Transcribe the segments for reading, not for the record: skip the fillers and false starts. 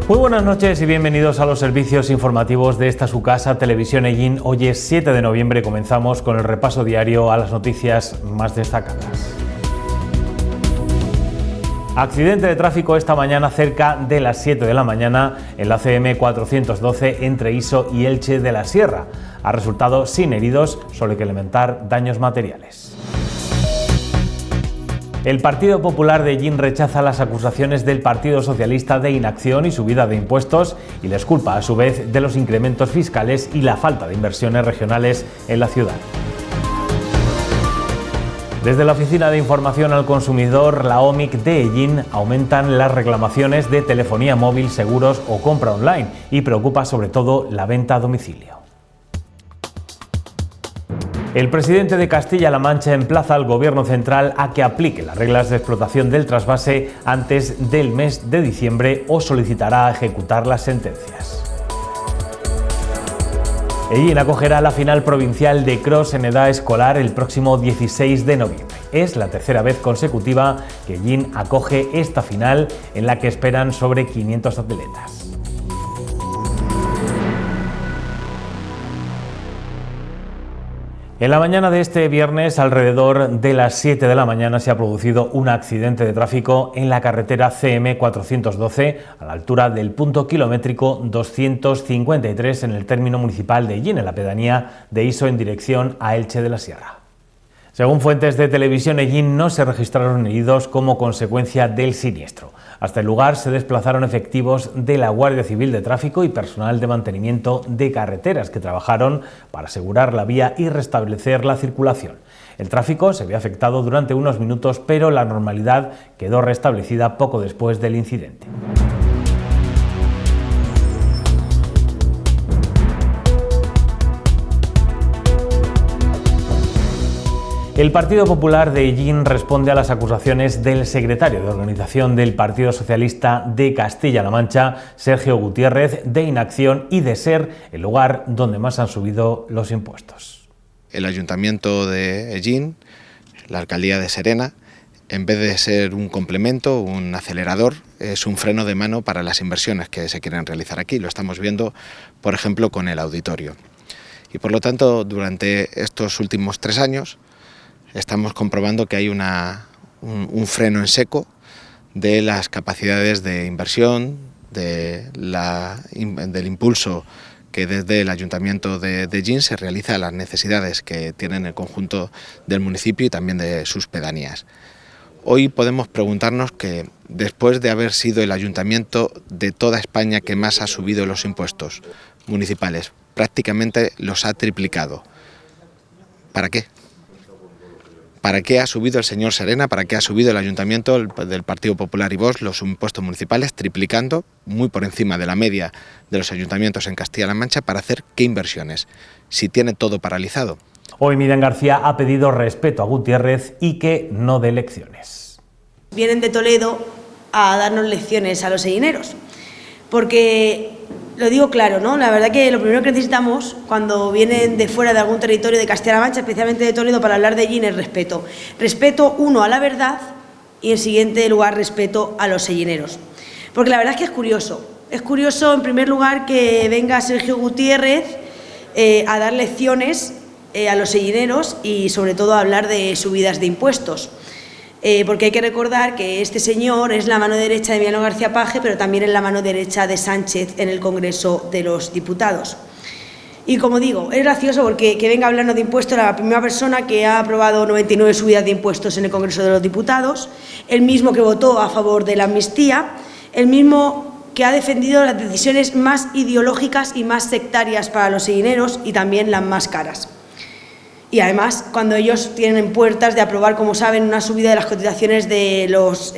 Muy buenas noches y bienvenidos a los servicios informativos de esta su casa, Televisión Ellín. Hoy es 7 de noviembre, comenzamos con el repaso diario a las noticias más destacadas. Accidente de tráfico esta mañana cerca de las 7 de la mañana en la CM 412 entre Iso y Elche de la Sierra. Ha resultado sin heridos, solo hay que lamentar daños materiales. El Partido Popular de Ellín rechaza las acusaciones del Partido Socialista de inacción y subida de impuestos y les culpa a su vez de los incrementos fiscales y la falta de inversiones regionales en la ciudad. Desde la Oficina de Información al Consumidor, la OMIC de Ellín, aumentan las reclamaciones de telefonía móvil, seguros o compra online y preocupa sobre todo la venta a domicilio. El presidente de Castilla-La Mancha emplaza al Gobierno central a que aplique las reglas de explotación del trasvase antes del mes de diciembre o solicitará ejecutar las sentencias. Ellín acogerá la final provincial de cross en edad escolar el próximo 16 de noviembre. Es la tercera vez consecutiva que Ellín acoge esta final en la que esperan sobre 500 atletas. En la mañana de este viernes, alrededor de las 7 de la mañana, se ha producido un accidente de tráfico en la carretera CM 412 a la altura del punto kilométrico 253 en el término municipal de Ellín, en la pedanía de Iso en dirección a Elche de la Sierra. Según fuentes de Televisión Ellín, no se registraron heridos como consecuencia del siniestro. Hasta el lugar se desplazaron efectivos de la Guardia Civil de Tráfico y personal de mantenimiento de carreteras que trabajaron para asegurar la vía y restablecer la circulación. El tráfico se vio afectado durante unos minutos, pero la normalidad quedó restablecida poco después del incidente. El Partido Popular de Ellín responde a las acusaciones del secretario de Organización del Partido Socialista de Castilla-La Mancha, Sergio Gutiérrez, de inacción y de ser el lugar donde más han subido los impuestos. El Ayuntamiento de Ellín, la Alcaldía de Serena, en vez de ser un complemento, un acelerador, es un freno de mano para las inversiones que se quieren realizar aquí. Lo estamos viendo, por ejemplo, con el auditorio. Y por lo tanto, durante estos últimos 3 años, estamos comprobando que hay un freno en seco de las capacidades de inversión, del impulso que desde el Ayuntamiento de Ellín se realiza a las necesidades que tienen el conjunto del municipio y también de sus pedanías. Hoy podemos preguntarnos que después de haber sido el ayuntamiento de toda España que más ha subido los impuestos municipales, prácticamente los ha triplicado. ¿Para qué? ¿Para qué ha subido el señor Serena? ¿Para qué ha subido el Ayuntamiento del Partido Popular y Vox los impuestos municipales, triplicando, muy por encima de la media de los ayuntamientos en Castilla-La Mancha? ¿Para hacer qué inversiones? Si tiene todo paralizado. Hoy Miriam García ha pedido respeto a Gutiérrez y que no dé lecciones. Vienen de Toledo a darnos lecciones a los ellineros, porque lo digo claro, ¿no? La verdad que lo primero que necesitamos cuando vienen de fuera de algún territorio de Castilla-La Mancha, especialmente de Toledo, para hablar de Ellín es respeto. Respeto, uno, a la verdad y en siguiente lugar respeto a los ellineros. Porque la verdad es que es curioso. Es curioso en primer lugar que venga Sergio Gutiérrez a dar lecciones a los ellineros y sobre todo a hablar de subidas de impuestos. Porque hay que recordar que este señor es la mano derecha de Emiliano García Paje, pero también es la mano derecha de Sánchez en el Congreso de los Diputados. Y como digo, es gracioso porque que venga hablando de impuestos la primera persona que ha aprobado 99 subidas de impuestos en el Congreso de los Diputados, el mismo que votó a favor de la amnistía, el mismo que ha defendido las decisiones más ideológicas y más sectarias para los ellineros y también las más caras. Y además, cuando ellos tienen en puertas de aprobar, como saben, una subida de las cotizaciones de los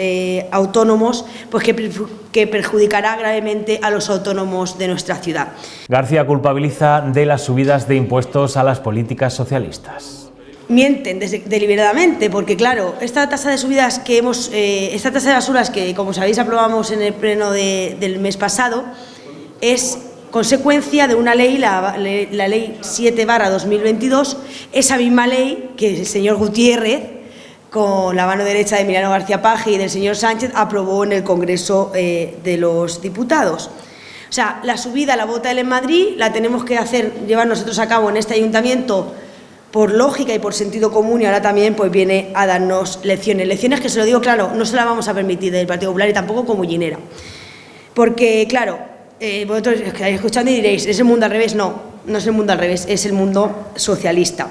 autónomos, pues que perjudicará gravemente a los autónomos de nuestra ciudad. García culpabiliza de las subidas de impuestos a las políticas socialistas. Mienten deliberadamente, porque claro, esta tasa de subidas que esta tasa de basuras que, como sabéis, aprobamos en el pleno del mes pasado, es consecuencia de una ley, la ley 7/2022, esa misma ley que el señor Gutiérrez con la mano derecha de Emiliano García Paje y del señor Sánchez, aprobó en el Congreso de los Diputados. O sea, la subida a la bota en Madrid la tenemos que llevar nosotros a cabo en este ayuntamiento por lógica y por sentido común, y ahora también pues viene a darnos lecciones que, se lo digo claro, no se las vamos a permitir del Partido Popular y tampoco como Llinera. Porque, claro, vosotros estáis escuchando y diréis, ¿es el mundo al revés? No, no es el mundo al revés, es el mundo socialista.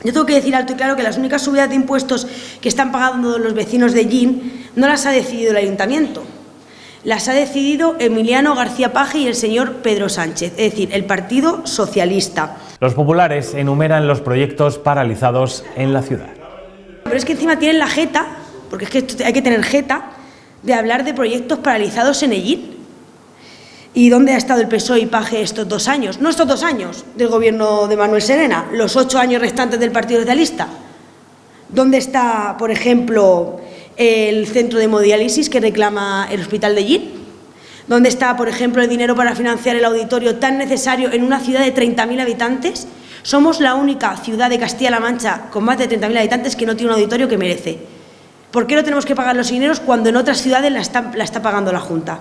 Yo tengo que decir alto y claro que las únicas subidas de impuestos que están pagando los vecinos de Llín no las ha decidido el ayuntamiento, las ha decidido Emiliano García Paje y el señor Pedro Sánchez, es decir, el Partido Socialista. Los populares enumeran los proyectos paralizados en la ciudad. Pero es que encima tienen la jeta, porque es que hay que tener jeta, de hablar de proyectos paralizados en Ellín. ¿Y dónde ha estado el PSOE y Paje estos 2 años? No estos 2 años del gobierno de Manuel Serena, los 8 años restantes del Partido Socialista. ¿Dónde está, por ejemplo, el centro de hemodiálisis que reclama el Hospital de Ellín? ¿Dónde está, por ejemplo, el dinero para financiar el auditorio tan necesario en una ciudad de 30.000 habitantes? Somos la única ciudad de Castilla-La Mancha con más de 30.000 habitantes que no tiene un auditorio que merece. ¿Por qué no tenemos que pagar los dineros cuando en otras ciudades la está pagando la Junta?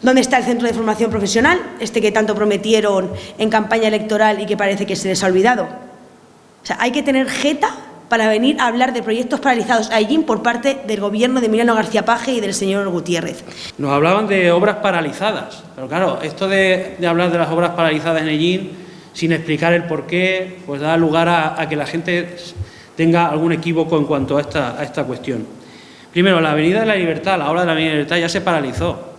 ¿Dónde está el centro de formación profesional, que tanto prometieron en campaña electoral y que parece que se les ha olvidado? O sea, hay que tener jeta para venir a hablar de proyectos paralizados a Ellín por parte del gobierno de Emiliano García Paje y del señor Gutiérrez. Nos hablaban de obras paralizadas, pero claro, esto de hablar de las obras paralizadas en Ellín sin explicar el porqué, pues da lugar a que la gente tenga algún equívoco en cuanto a esta cuestión. Primero, la Avenida de la Libertad, la obra de la Avenida de la Libertad ya se paralizó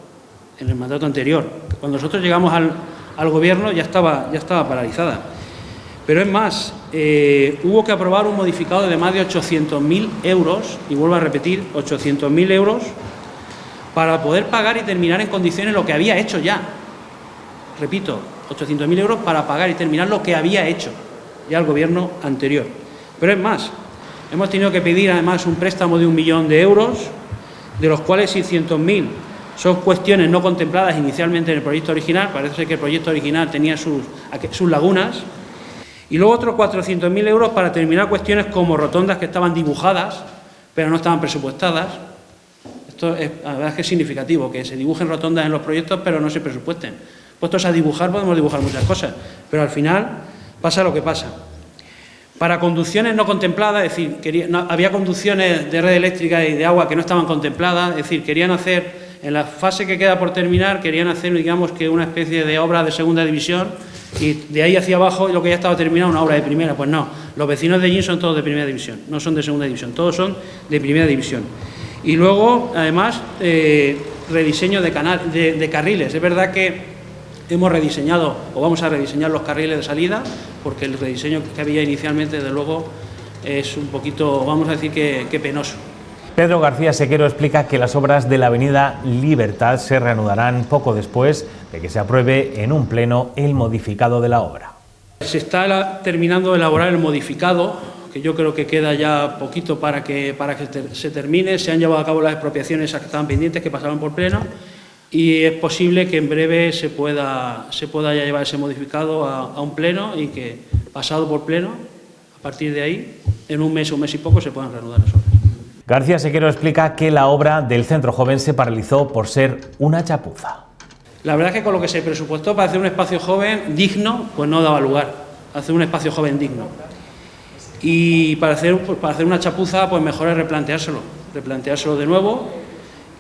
en el mandato anterior. Cuando nosotros llegamos al gobierno ya estaba paralizada. Pero es más, hubo que aprobar un modificado de más de 800.000 euros, y vuelvo a repetir, 800.000 euros, para poder pagar y terminar en condiciones lo que había hecho ya. Repito, 800.000 euros para pagar y terminar lo que había hecho ya el gobierno anterior. Pero es más, hemos tenido que pedir además un préstamo de 1 millón de euros, de los cuales 600.000 son cuestiones no contempladas inicialmente en el proyecto original. Parece ser que el proyecto original tenía sus lagunas. Y luego otros 400.000 euros para terminar cuestiones como rotondas que estaban dibujadas, pero no estaban presupuestadas. Esto la verdad es que es significativo, que se dibujen rotondas en los proyectos, pero no se presupuesten. Puestos a dibujar, podemos dibujar muchas cosas, pero al final pasa lo que pasa. Para conducciones no contempladas, es decir, había conducciones de red eléctrica y de agua que no estaban contempladas, es decir, querían hacer, en la fase que queda por terminar, querían hacer, digamos, que una especie de obra de segunda división, y de ahí hacia abajo lo que ya estaba terminado, una obra de primera. Pues no, los vecinos de Ellín son todos de primera división, no son de segunda división, todos son de primera división. Y luego, además, rediseño de carriles. Es verdad que hemos rediseñado, o vamos a rediseñar los carriles de salida, porque el rediseño que había inicialmente, desde luego, es un poquito, vamos a decir, que penoso. Pedro García Sequero explica que las obras de la Avenida Libertad se reanudarán poco después de que se apruebe en un pleno el modificado de la obra. Se está terminando de elaborar el modificado, que yo creo que queda ya poquito para que se termine. Se han llevado a cabo las expropiaciones que estaban pendientes, que pasaban por pleno, y es posible que en breve se pueda ya llevar ese modificado a un pleno, y que, pasado por pleno, a partir de ahí, en un mes o un mes y poco, se puedan reanudar las obras. García Sequero explica que la obra del Centro Joven se paralizó por ser una chapuza. La verdad es que con lo que se presupuestó para hacer un espacio joven digno, pues no daba lugar a hacer un espacio joven digno. Y para hacer una chapuza, pues mejor es replanteárselo de nuevo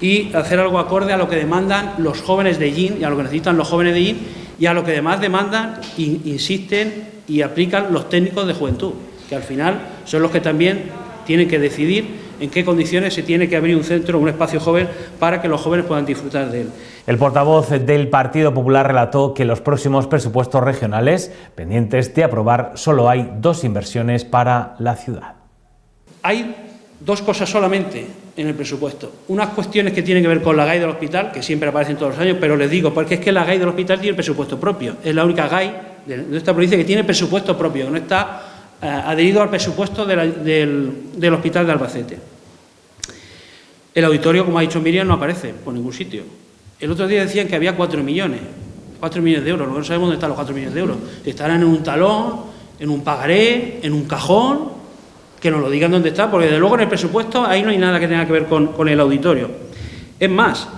y hacer algo acorde a lo que demandan los jóvenes de Ellín, y a lo que necesitan los jóvenes de Ellín, y a lo que además demandan, insisten y aplican los técnicos de juventud, que al final son los que también tienen que decidir en qué condiciones se tiene que abrir un centro, un espacio joven, para que los jóvenes puedan disfrutar de él. El portavoz del Partido Popular relató que en los próximos presupuestos regionales, pendientes de aprobar, solo hay 2 inversiones para la ciudad. Hay 2 cosas solamente en el presupuesto. Unas cuestiones que tienen que ver con la GAI del hospital, que siempre aparecen todos los años, pero les digo, porque es que la GAI del hospital tiene presupuesto propio. Es la única GAI de esta provincia que tiene presupuesto propio, que no está adherido al presupuesto del Hospital de Albacete. El auditorio, como ha dicho Miriam, no aparece por ningún sitio. El otro día decían que había 4 millones de euros. Lo que no sabemos dónde están los 4 millones de euros. Estarán en un talón, en un pagaré, en un cajón. que nos lo digan dónde está, porque desde luego en el presupuesto ahí no hay nada que tenga que ver con el auditorio. Es más,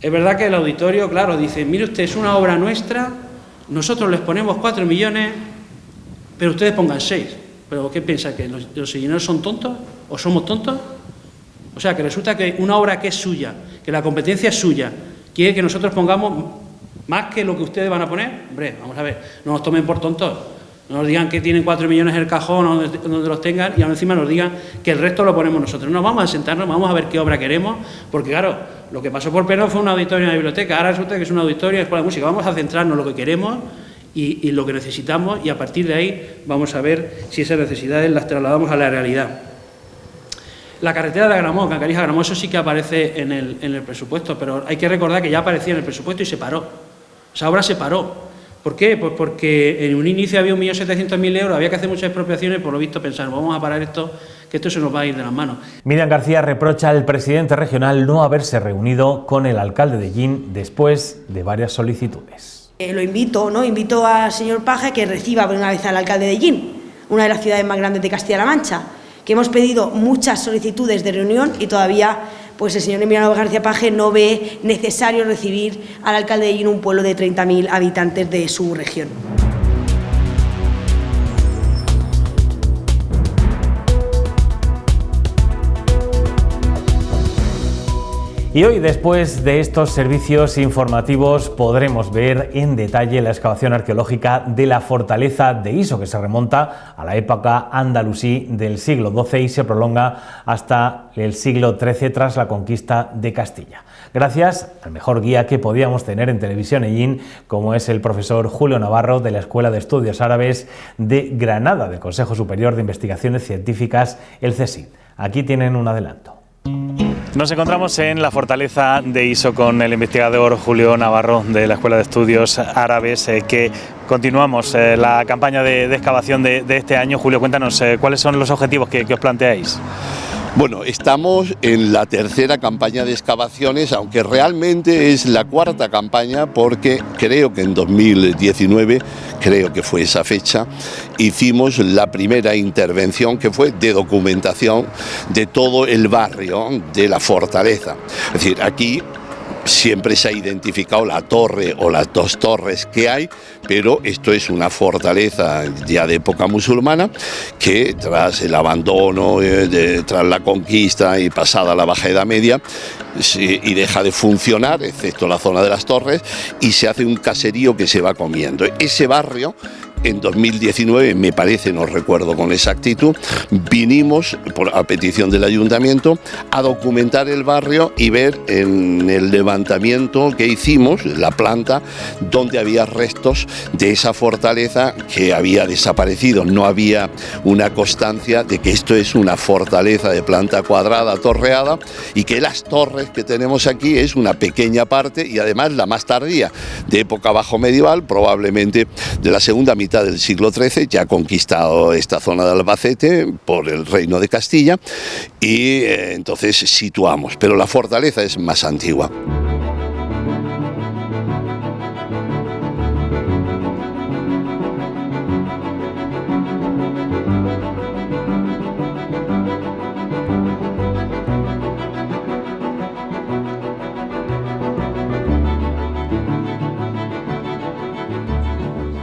es verdad que el auditorio, claro, dice, mire usted, es una obra nuestra, nosotros les ponemos 4 millones, pero ustedes pongan 6. ¿Pero qué piensa? ¿Que los ingenieros son tontos o somos tontos? O sea, que resulta que una obra que es suya, que la competencia es suya, quiere que nosotros pongamos más que lo que ustedes van a poner. Hombre, vamos a ver, no nos tomen por tontos. No nos digan que tienen 4 millones en el cajón o donde los tengan y aún encima nos digan que el resto lo ponemos nosotros. No, vamos a sentarnos, vamos a ver qué obra queremos, porque claro, lo que pasó por Perón fue un auditorio en la biblioteca, ahora resulta que es un auditorio de escuela de música. Vamos a centrarnos en lo que queremos y lo que necesitamos, y a partir de ahí vamos a ver si esas necesidades las trasladamos a la realidad. La carretera de Agramó, Cancarija-Agramó, eso sí que aparece en el presupuesto, pero hay que recordar que ya aparecía en el presupuesto y se paró. Esa obra se paró. ¿Por qué? Pues porque en un inicio había 1.700.000 euros, había que hacer muchas expropiaciones, por lo visto pensaron, vamos a parar esto, que esto se nos va a ir de las manos. Miriam García reprocha al presidente regional no haberse reunido con el alcalde de Ellín después de varias solicitudes. Invito al señor Paje que reciba por una vez al alcalde de Ellín, una de las ciudades más grandes de Castilla-La Mancha, que hemos pedido muchas solicitudes de reunión y todavía pues el señor Emiliano García Paje no ve necesario recibir al alcalde de Ellín, un pueblo de 30.000 habitantes de su región. Y hoy, después de estos servicios informativos, podremos ver en detalle la excavación arqueológica de la fortaleza de Iso, que se remonta a la época andalusí del siglo XII y se prolonga hasta el siglo XIII tras la conquista de Castilla. Gracias al mejor guía que podíamos tener en Televisión Ellín, como es el profesor Julio Navarro de la Escuela de Estudios Árabes de Granada, del Consejo Superior de Investigaciones Científicas, el CSIC. Aquí tienen un adelanto. Nos encontramos en la fortaleza de Iso con el investigador Julio Navarro de la Escuela de Estudios Árabes, que continuamos la campaña de excavación de este año. Julio, cuéntanos, ¿cuáles son los objetivos que os planteáis? Bueno, estamos en la tercera campaña de excavaciones, aunque realmente es la cuarta campaña, porque creo que en 2019, creo que fue esa fecha, hicimos la primera intervención, que fue de documentación de todo el barrio de la fortaleza. Es decir, aquí siempre se ha identificado la torre o las dos torres que hay, pero esto es una fortaleza ya de época musulmana que tras el abandono, tras la conquista y pasada la Baja Edad Media, y deja de funcionar, excepto la zona de las torres, y se hace un caserío que se va comiendo. Ese barrio, en 2019, me parece, no recuerdo con exactitud, vinimos, a petición del ayuntamiento, a documentar el barrio y ver en el levantamiento que hicimos, la planta, donde había restos de esa fortaleza que había desaparecido. No había una constancia de que esto es una fortaleza de planta cuadrada, torreada, y que las torres que tenemos aquí es una pequeña parte, y además la más tardía, de época bajo medieval, probablemente de la segunda mitad del siglo XIII, ya conquistado esta zona de Albacete por el Reino de Castilla, y entonces situamos, pero la fortaleza es más antigua.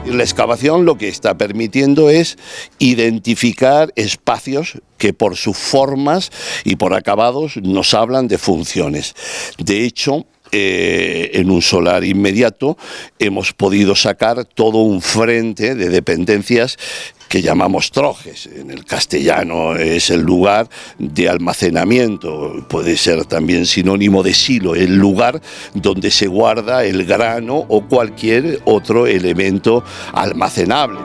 La excavación lo que está permitiendo es identificar espacios que por sus formas y por acabados nos hablan de funciones. De hecho, en un solar inmediato hemos podido sacar todo un frente de dependencias que llamamos trojes. En el castellano es el lugar de almacenamiento, puede ser también sinónimo de silo, el lugar donde se guarda el grano o cualquier otro elemento almacenable.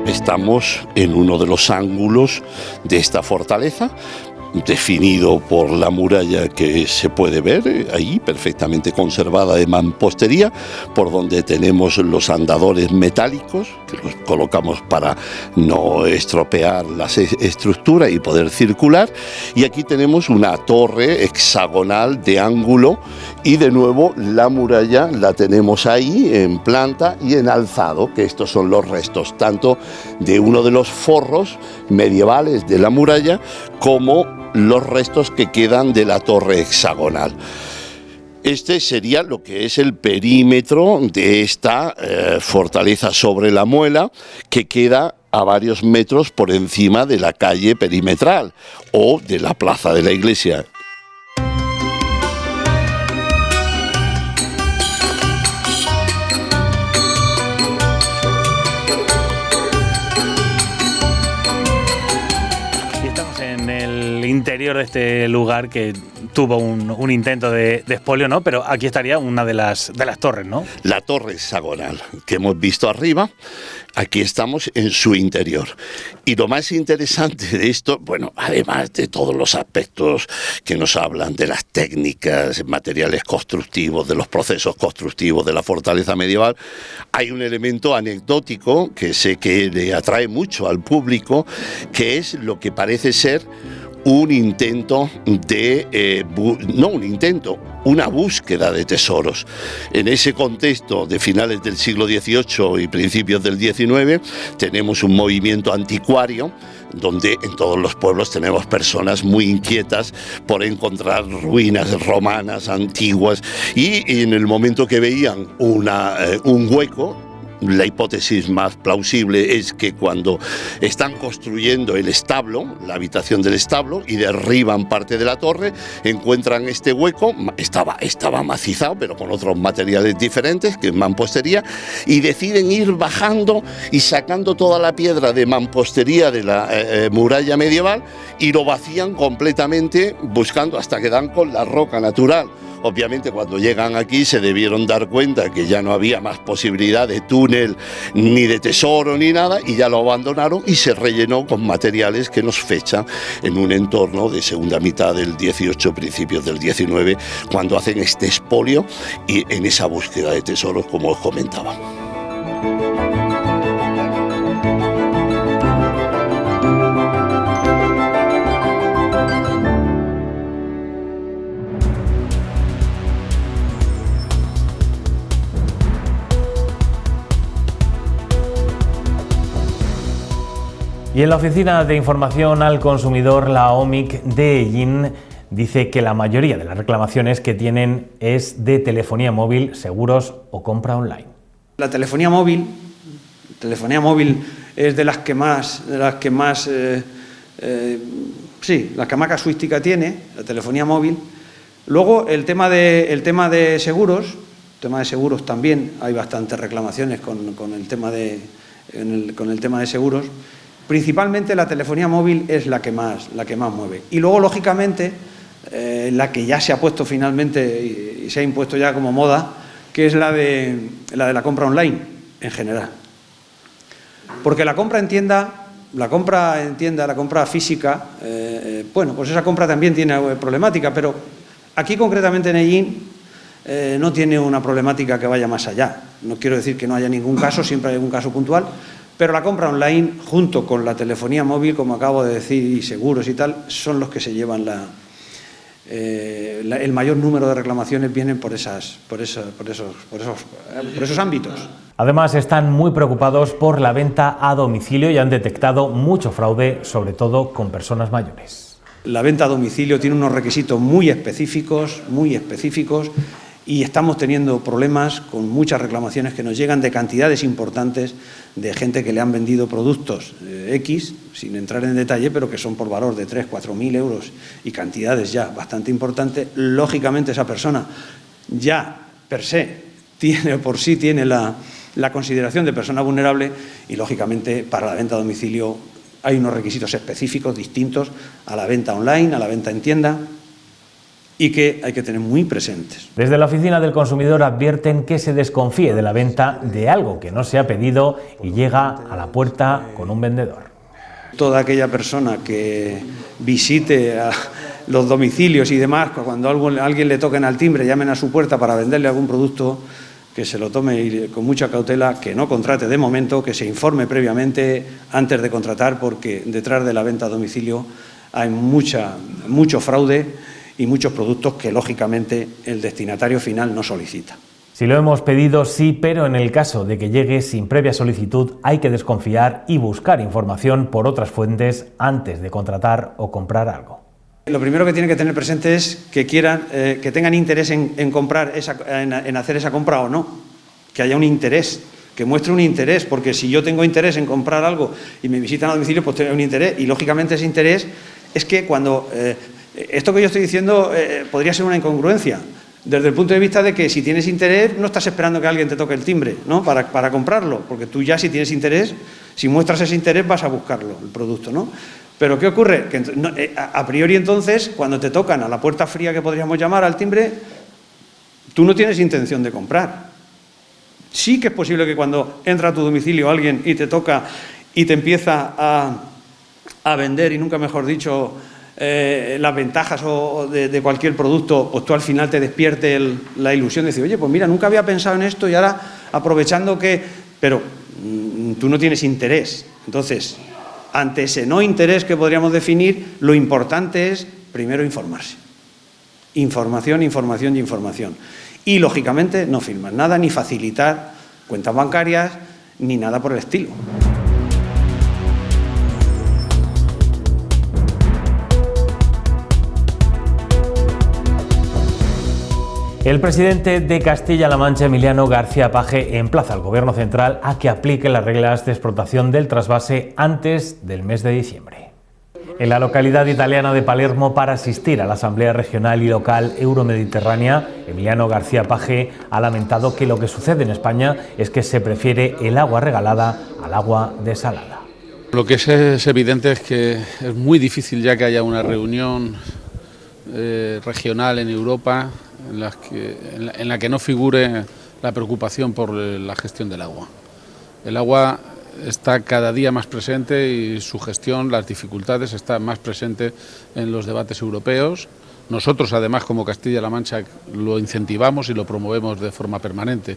Estamos en uno de los ángulos de esta fortaleza, definido por la muralla que se puede ver ahí, perfectamente conservada de mampostería, por donde tenemos los andadores metálicos, que los colocamos para no estropear la estructura y poder circular, y aquí tenemos una torre hexagonal de ángulo, y de nuevo la muralla la tenemos ahí en planta y en alzado, que estos son los restos tanto de uno de los forros medievales de la muralla como los restos que quedan de la torre hexagonal. Este sería lo que es el perímetro de esta fortaleza sobre la Muela, que queda a varios metros por encima de la calle perimetral o de la plaza de la iglesia. Interior de este lugar que tuvo un intento de expolio, ¿no? Pero aquí estaría una de las torres, ¿no? La torre hexagonal que hemos visto arriba, aquí estamos en su interior. Y lo más interesante de esto, bueno, además de todos los aspectos que nos hablan de las técnicas, materiales constructivos, de los procesos constructivos de la fortaleza medieval, hay un elemento anecdótico que sé que le atrae mucho al público, que es lo que parece ser un intento de, una búsqueda de tesoros. En ese contexto de finales del siglo XVIII y principios del XIX tenemos un movimiento anticuario, donde en todos los pueblos tenemos personas muy inquietas por encontrar ruinas romanas antiguas, y en el momento que veían un hueco, la hipótesis más plausible es que cuando están construyendo el establo, la habitación del establo, y derriban parte de la torre, encuentran este hueco, estaba macizado, pero con otros materiales diferentes, que es mampostería, y deciden ir bajando y sacando toda la piedra de mampostería de la muralla medieval, y lo vacían completamente, buscando hasta que dan con la roca natural. Obviamente, cuando llegan aquí se debieron dar cuenta que ya no había más posibilidad de túnel, ni de tesoro, ni nada, y ya lo abandonaron y se rellenó con materiales que nos fechan en un entorno de segunda mitad del 18, principios del 19, cuando hacen este expolio y en esa búsqueda de tesoros, como os comentaba. Y en la Oficina de Información al Consumidor, la OMIC de Ellín, dice que la mayoría de las reclamaciones que tienen es de telefonía móvil, seguros o compra online. La telefonía móvil es de las que más casuística tiene, la telefonía móvil. Luego el tema de seguros también hay bastantes reclamaciones con el tema de seguros. Principalmente la telefonía móvil es la que más mueve. Y luego, lógicamente, la que ya se ha puesto finalmente y se ha impuesto ya como moda, que es la de la compra online en general. Porque la compra en tienda, la compra física, pues esa compra también tiene problemática, pero aquí concretamente en Ellín no tiene una problemática que vaya más allá. No quiero decir que no haya ningún caso, siempre hay algún caso puntual, pero la compra online, junto con la telefonía móvil, como acabo de decir, y seguros y tal, son los que se llevan el mayor número de reclamaciones, vienen por esos ámbitos. Además, están muy preocupados por la venta a domicilio y han detectado mucho fraude, sobre todo con personas mayores. La venta a domicilio tiene unos requisitos muy específicos, y estamos teniendo problemas con muchas reclamaciones que nos llegan de cantidades importantes de gente que le han vendido productos X, sin entrar en detalle, pero que son por valor de 3.000 o 4.000 euros y cantidades ya bastante importantes. Lógicamente esa persona ya per se tiene la consideración de persona vulnerable, y lógicamente para la venta a domicilio hay unos requisitos específicos distintos a la venta online, a la venta en tienda, y que hay que tener muy presentes. Desde la Oficina del Consumidor advierten que se desconfíe de la venta de algo que no se ha pedido y llega a la puerta con un vendedor. Toda aquella persona que visite a los domicilios y demás, cuando a alguien le toquen al timbre, llamen a su puerta para venderle algún producto, que se lo tome con mucha cautela, que no contrate de momento, que se informe previamente antes de contratar, porque detrás de la venta a domicilio hay mucho fraude y muchos productos que, lógicamente, el destinatario final no solicita. Si lo hemos pedido, sí, pero en el caso de que llegue sin previa solicitud, hay que desconfiar y buscar información por otras fuentes antes de contratar o comprar algo. Lo primero que tienen que tener presente es que tengan interés en comprar en hacer esa compra o no, que haya un interés, que muestre un interés, porque si yo tengo interés en comprar algo y me visitan a domicilio, pues tengo un interés, y lógicamente ese interés es que cuando esto que yo estoy diciendo podría ser una incongruencia, desde el punto de vista de que si tienes interés no estás esperando que alguien te toque el timbre, ¿no?, para comprarlo, porque tú ya, si tienes interés, si muestras ese interés, vas a buscarlo, el producto, ¿no? Pero ¿qué ocurre? Que a priori, entonces, cuando te tocan a la puerta fría, que podríamos llamar, al timbre, tú no tienes intención de comprar. Sí que es posible que cuando entra a tu domicilio alguien y te toca y te empieza a vender, y nunca mejor dicho, las ventajas de cualquier producto, pues tú al final te despierte la ilusión de decir, oye, pues mira, nunca había pensado en esto y ahora aprovechando que... Pero tú no tienes interés. Entonces, ante ese no interés que podríamos definir, lo importante es, primero, informarse. Información, información y información. Y, lógicamente, no firmar nada, ni facilitar cuentas bancarias, ni nada por el estilo. El presidente de Castilla-La Mancha, Emiliano García Paje, emplaza al Gobierno central a que aplique las reglas de explotación del trasvase antes del mes de diciembre. En la localidad italiana de Palermo, para asistir a la Asamblea Regional y Local Euromediterránea, Emiliano García Paje ha lamentado que lo que sucede en España es que se prefiere el agua regalada al agua desalada. Lo que es evidente es que es muy difícil ya que haya una reunión regional en Europa en la que no figure la preocupación por la gestión del agua. El agua está cada día más presente y su gestión, las dificultades, están más presentes en los debates europeos. Nosotros, además, como Castilla-La Mancha, lo incentivamos y lo promovemos de forma permanente.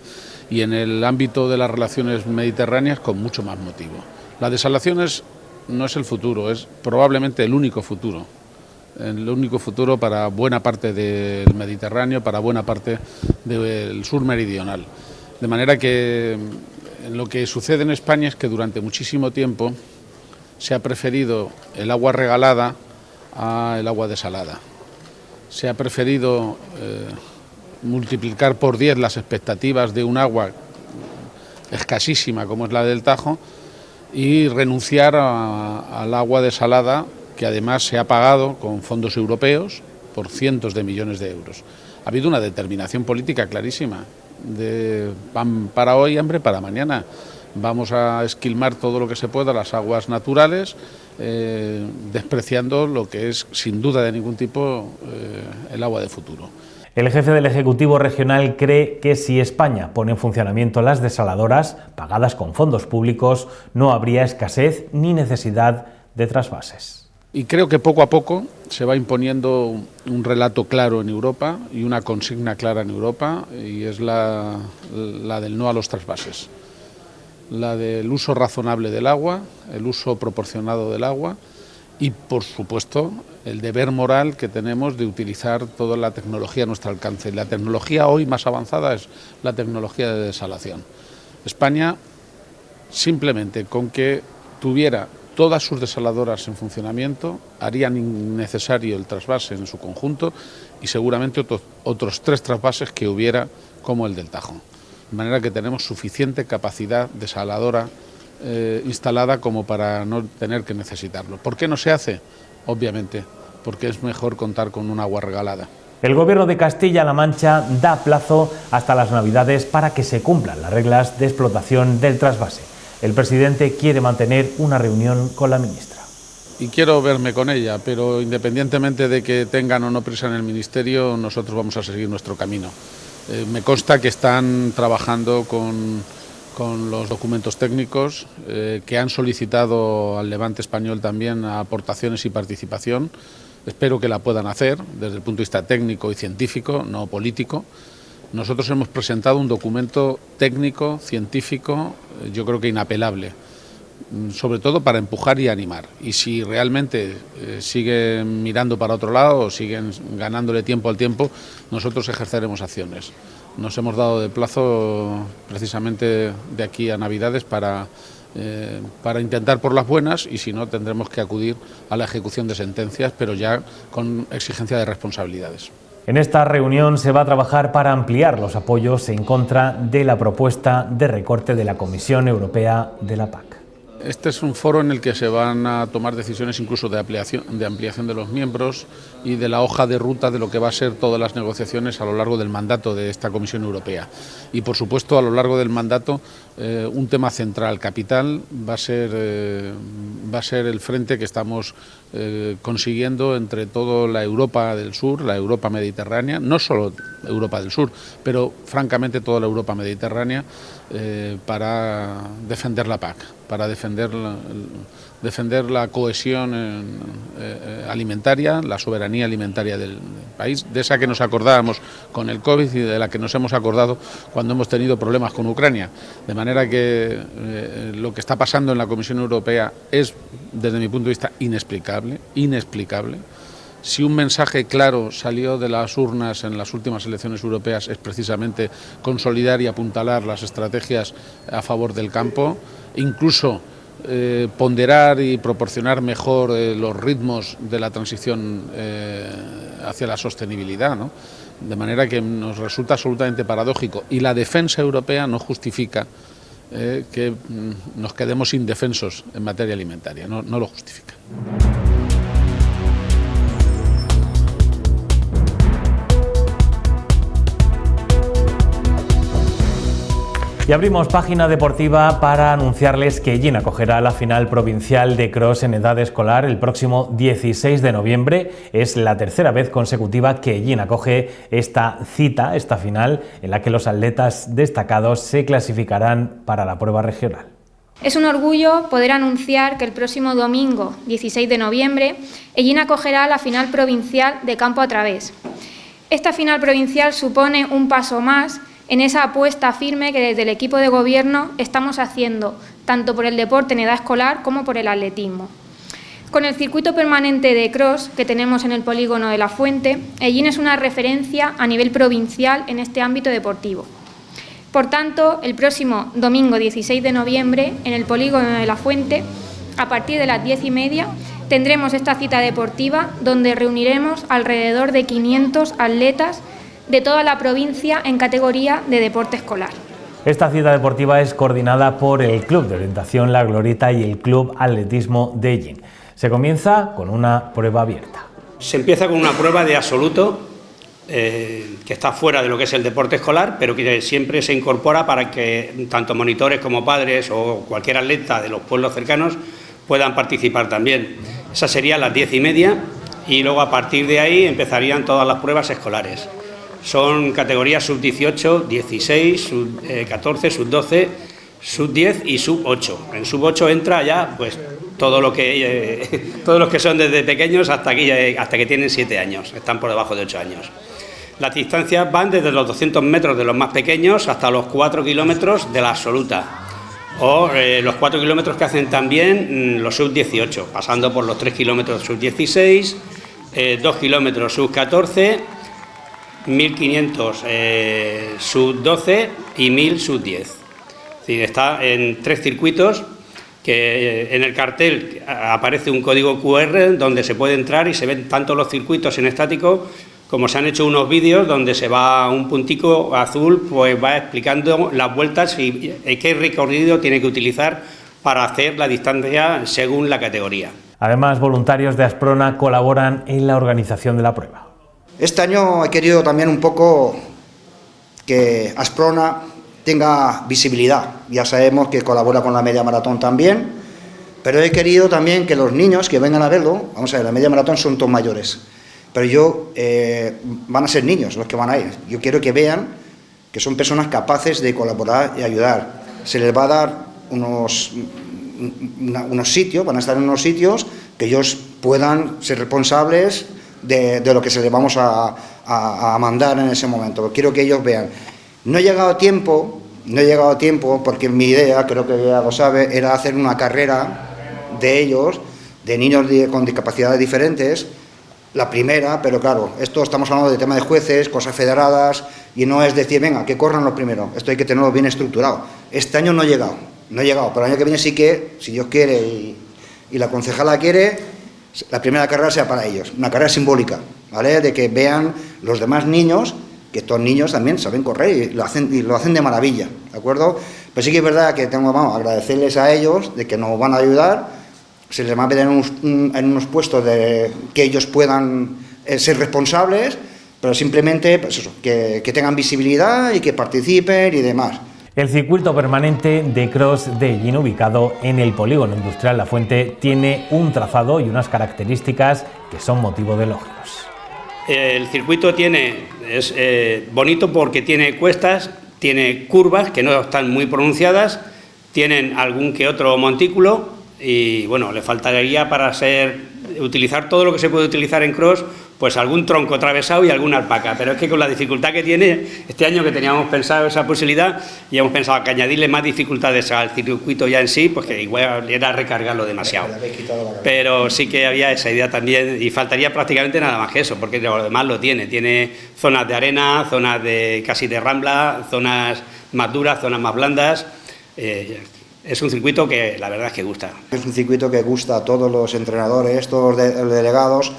Y en el ámbito de las relaciones mediterráneas, con mucho más motivo. La desalación no es el futuro, es probablemente el único futuro. El único futuro para buena parte del Mediterráneo, para buena parte del sur meridional. De manera que lo que sucede en España es que durante muchísimo tiempo se ha preferido el agua regalada al agua desalada. Se ha preferido multiplicar por 10 las expectativas de un agua escasísima como es la del Tajo y renunciar al agua desalada, que además se ha pagado con fondos europeos por cientos de millones de euros. Ha habido una determinación política clarísima de pan para hoy, hambre para mañana. Vamos a esquilmar todo lo que se pueda las aguas naturales, despreciando lo que es, sin duda de ningún tipo, el agua de futuro. El jefe del Ejecutivo Regional cree que si España pone en funcionamiento las desaladoras, pagadas con fondos públicos, no habría escasez ni necesidad de trasvases. Y creo que poco a poco se va imponiendo un relato claro en Europa y una consigna clara en Europa, y es la del no a los trasvases. La del uso razonable del agua, el uso proporcionado del agua y, por supuesto, el deber moral que tenemos de utilizar toda la tecnología a nuestro alcance. La tecnología hoy más avanzada es la tecnología de desalación. España, simplemente con que tuviera todas sus desaladoras en funcionamiento, harían innecesario el trasvase en su conjunto y seguramente otros 3 trasvases que hubiera como el del Tajo. De manera que tenemos suficiente capacidad desaladora instalada como para no tener que necesitarlo. ¿Por qué no se hace? Obviamente, porque es mejor contar con un agua regalada. El Gobierno de Castilla-La Mancha da plazo hasta las Navidades para que se cumplan las reglas de explotación del trasvase. El presidente quiere mantener una reunión con la ministra. Y quiero verme con ella, pero independientemente de que tengan o no prisa en el Ministerio, nosotros vamos a seguir nuestro camino. Me consta que están trabajando con con los documentos técnicos, que han solicitado al Levante español también aportaciones y participación. Espero que la puedan hacer desde el punto de vista técnico y científico, no político. Nosotros hemos presentado un documento técnico, científico, yo creo que inapelable, sobre todo para empujar y animar. Y si realmente siguen mirando para otro lado o siguen ganándole tiempo al tiempo, nosotros ejerceremos acciones. Nos hemos dado de plazo precisamente de aquí a Navidades para intentar por las buenas, y si no tendremos que acudir a la ejecución de sentencias, pero ya con exigencia de responsabilidades. En esta reunión se va a trabajar para ampliar los apoyos en contra de la propuesta de recorte de la Comisión Europea de la PAC. Este es un foro en el que se van a tomar decisiones incluso de ampliación de los miembros y de la hoja de ruta de lo que va a ser todas las negociaciones a lo largo del mandato de esta Comisión Europea. Y por supuesto, a lo largo del mandato, un tema central, capital, va a ser el frente que estamos consiguiendo entre toda la Europa del Sur, la Europa mediterránea, no solo Europa del Sur, pero francamente toda la Europa mediterránea, para defender la PAC, para defender la cohesión alimentaria, la soberanía alimentaria del país, de esa que nos acordábamos con el COVID y de la que nos hemos acordado cuando hemos tenido problemas con Ucrania. De manera que lo que está pasando en la Comisión Europea es, desde mi punto de vista, inexplicable. Si un mensaje claro salió de las urnas en las últimas elecciones europeas es precisamente consolidar y apuntalar las estrategias a favor del campo, incluso ponderar y proporcionar mejor los ritmos de la transición hacia la sostenibilidad, ¿no? De manera que nos resulta absolutamente paradójico, y la defensa europea no justifica que nos quedemos indefensos en materia alimentaria, no lo justifica. Y abrimos página deportiva para anunciarles que Ellín acogerá la final provincial de cross en edad escolar el próximo 16 de noviembre. Es la tercera vez consecutiva que Ellín acoge esta cita, esta final, en la que los atletas destacados se clasificarán para la prueba regional. Es un orgullo poder anunciar que el próximo domingo, 16 de noviembre, Ellín acogerá la final provincial de campo a través. Esta final provincial supone un paso más en esa apuesta firme que desde el equipo de gobierno estamos haciendo, tanto por el deporte en edad escolar como por el atletismo. Con el circuito permanente de cross que tenemos en el polígono de La Fuente, Ellín es una referencia a nivel provincial en este ámbito deportivo. Por tanto, el próximo domingo 16 de noviembre, en el polígono de La Fuente, a partir de las 10:30, tendremos esta cita deportiva donde reuniremos alrededor de 500 atletas de toda la provincia en categoría de deporte escolar. Esta cita deportiva es coordinada por el Club de Orientación La Glorieta y el Club Atletismo de Ellín. Se comienza con una prueba abierta. Se empieza con una prueba de absoluto, que está fuera de lo que es el deporte escolar, pero que siempre se incorpora para que tanto monitores como padres o cualquier atleta de los pueblos cercanos puedan participar también. Esa sería a las 10:30 y luego a partir de ahí empezarían todas las pruebas escolares. Son categorías sub-18, 16, sub-14, sub-12, sub-10 y sub-8. En sub-8 entra ya pues todos los que son desde pequeños hasta que tienen 7 años, están por debajo de 8 años. Las distancias van desde los 200 metros de los más pequeños hasta los 4 kilómetros de la absoluta, o los 4 kilómetros que hacen también los sub-18, pasando por los 3 kilómetros sub-16, 2 kilómetros sub-14, 1500 sub-12 y 1000 sub-10. Es decir, está en 3 circuitos que en el cartel aparece un código QR donde se puede entrar y se ven tanto los circuitos en estático como se han hecho unos vídeos donde se va un puntico azul, pues va explicando las vueltas y qué recorrido tiene que utilizar para hacer la distancia según la categoría. Además, voluntarios de Asprona colaboran en la organización de la prueba. Este año he querido también un poco que Asprona tenga visibilidad. Ya sabemos que colabora con la media maratón también, pero he querido también que los niños que vengan a verlo, vamos a ver, la media maratón son todos mayores, pero van a ser niños los que van a ir. Yo quiero que vean que son personas capaces de colaborar y ayudar. se les va a dar unos sitios, van a estar en unos sitios que ellos puedan ser responsables de lo que se les vamos a mandar en ese momento. Quiero que ellos vean. No he llegado a tiempo porque mi idea, creo que ya lo sabe, era hacer una carrera de ellos, de niños con discapacidades diferentes, la primera, pero claro, esto estamos hablando de tema de jueces, cosas federadas, y no es decir, venga, que corran los primeros, esto hay que tenerlo bien estructurado. Este año no he llegado, pero el año que viene sí que, si Dios quiere y la concejala quiere, la primera carrera sea para ellos, una carrera simbólica, ¿vale? De que vean los demás niños, que estos niños también saben correr y lo hacen de maravilla, ¿de acuerdo? Pero sí que es verdad que tengo que agradecerles a ellos de que nos van a ayudar, se les va a meter en unos puestos que ellos puedan ser responsables, pero simplemente pues eso, que tengan visibilidad y que participen y demás. El circuito permanente de cross de Ellín, ubicado en el polígono industrial La Fuente, tiene un trazado y unas características que son motivo de elogios. El circuito es bonito porque tiene cuestas, tiene curvas que no están muy pronunciadas, tienen algún que otro montículo y bueno, le faltaría para utilizar todo lo que se puede utilizar en cross, pues algún tronco atravesado y alguna alpaca, pero es que con la dificultad que tiene este año, que teníamos pensado esa posibilidad y hemos pensado que añadirle más dificultades al circuito ya en sí, pues que igual era recargarlo demasiado, pero sí que había esa idea también y faltaría prácticamente nada más que eso, porque lo demás lo tiene zonas de arena, zonas casi de rambla, zonas más duras, zonas más blandas. Es un circuito que la verdad es que gusta. Es un circuito que gusta a todos los entrenadores, todos los delegados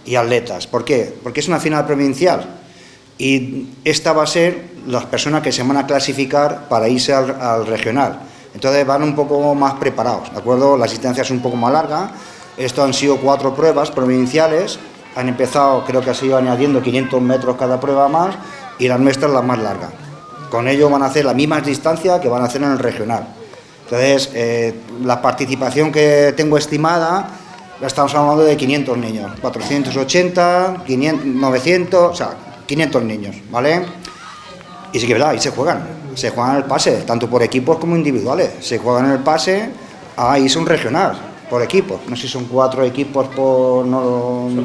y atletas. ¿Por qué? Porque es una final provincial y esta va a ser las personas que se van a clasificar para irse al regional. Entonces van un poco más preparados, ¿de acuerdo? La asistencia es un poco más larga. Esto han sido 4 pruebas provinciales. Han empezado, creo que ha sido añadiendo 500 metros cada prueba más y la nuestra es la más larga. Con ello van a hacer la misma distancia que van a hacer en el regional. Entonces, la participación que tengo estimada, estamos hablando de 500 niños, 480, 500, 900, o sea, 500 niños, ¿vale? Y sí que es verdad, ahí se juegan el pase, tanto por equipos como individuales, se juegan el pase a irse un regional, por equipos, no sé si son 4 equipos por... Son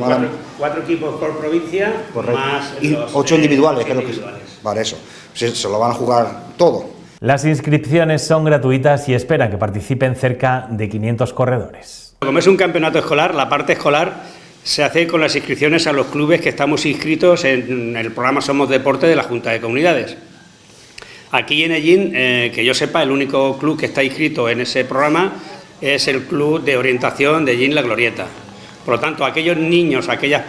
4 equipos por provincia, correcto, más y 8 individuales, creo que es. Vale, eso, se lo van a jugar todo. Las inscripciones son gratuitas y esperan que participen cerca de 500 corredores. Como es un campeonato escolar, la parte escolar se hace con las inscripciones a los clubes que estamos inscritos en el programa Somos Deporte de la Junta de Comunidades. Aquí en Ellín, que yo sepa, el único club que está inscrito en ese programa es el Club de Orientación de Ellín La Glorieta. Por lo tanto, aquellos niños, aquellas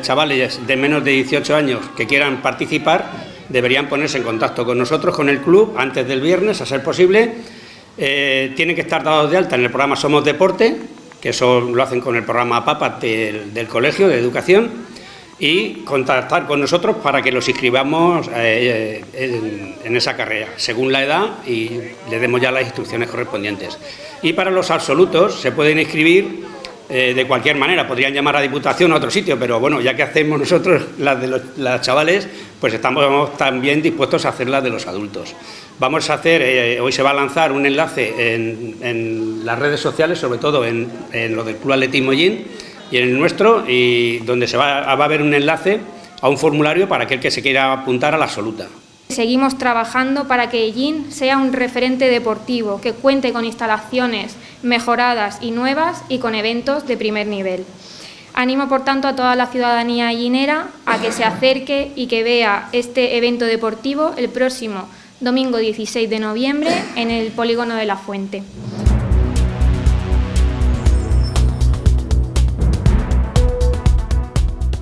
chavales de menos de 18 años que quieran participar, deberían ponerse en contacto con nosotros, con el club, antes del viernes, a ser posible. Tienen que estar dados de alta en el programa Somos Deporte, que eso lo hacen con el programa PAPA del Colegio de Educación, y contactar con nosotros para que los inscribamos en esa carrera, según la edad, y le demos ya las instrucciones correspondientes. Y para los absolutos se pueden inscribir de cualquier manera, podrían llamar a Diputación o a otro sitio, pero bueno, ya que hacemos nosotros las de los chavales, pues estamos también dispuestos a hacer las de los adultos. Vamos a hacer, hoy se va a lanzar un enlace en las redes sociales, sobre todo en lo del Club Atletismo Ellín y en el nuestro, y donde va a haber un enlace a un formulario para aquel que se quiera apuntar a la absoluta. Seguimos trabajando para que Ellín sea un referente deportivo, que cuente con instalaciones mejoradas y nuevas y con eventos de primer nivel. Animo, por tanto, a toda la ciudadanía ellinera a que se acerque y que vea este evento deportivo el próximo domingo 16 de noviembre en el polígono de La Fuente.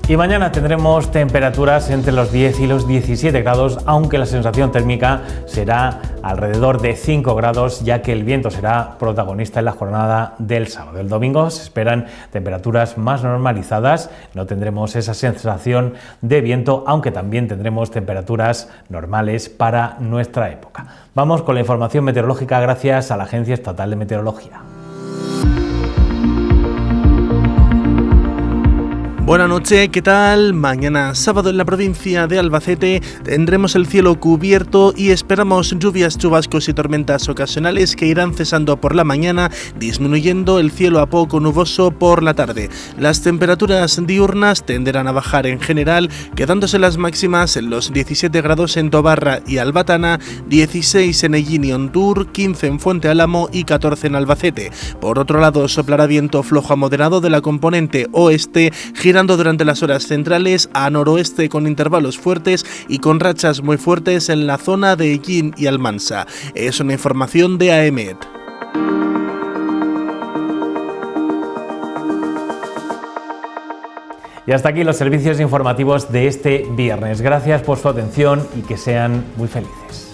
Y mañana tendremos temperaturas entre los 10 y los 17 grados, aunque la sensación térmica será alrededor de 5 grados, ya que el viento será protagonista en la jornada del sábado. El domingo se esperan temperaturas más normalizadas, no tendremos esa sensación de viento, aunque también tendremos temperaturas normales para nuestra época. Vamos con la información meteorológica gracias a la Agencia Estatal de Meteorología. Buenas noches, ¿qué tal? Mañana sábado en la provincia de Albacete tendremos el cielo cubierto y esperamos lluvias, chubascos y tormentas ocasionales que irán cesando por la mañana, disminuyendo el cielo a poco nuboso por la tarde. Las temperaturas diurnas tenderán a bajar en general, quedándose las máximas en los 17 grados en Tobarra y Albatana, 16 en Hellín y Ontur, 15 en Fuente Álamo y 14 en Albacete. Por otro lado, soplará viento flojo a moderado de la componente oeste, girando durante las horas centrales a noroeste con intervalos fuertes y con rachas muy fuertes en la zona de Hellín y Almansa. Es una información de AEMET. Y hasta aquí los servicios informativos de este viernes. Gracias por su atención y que sean muy felices.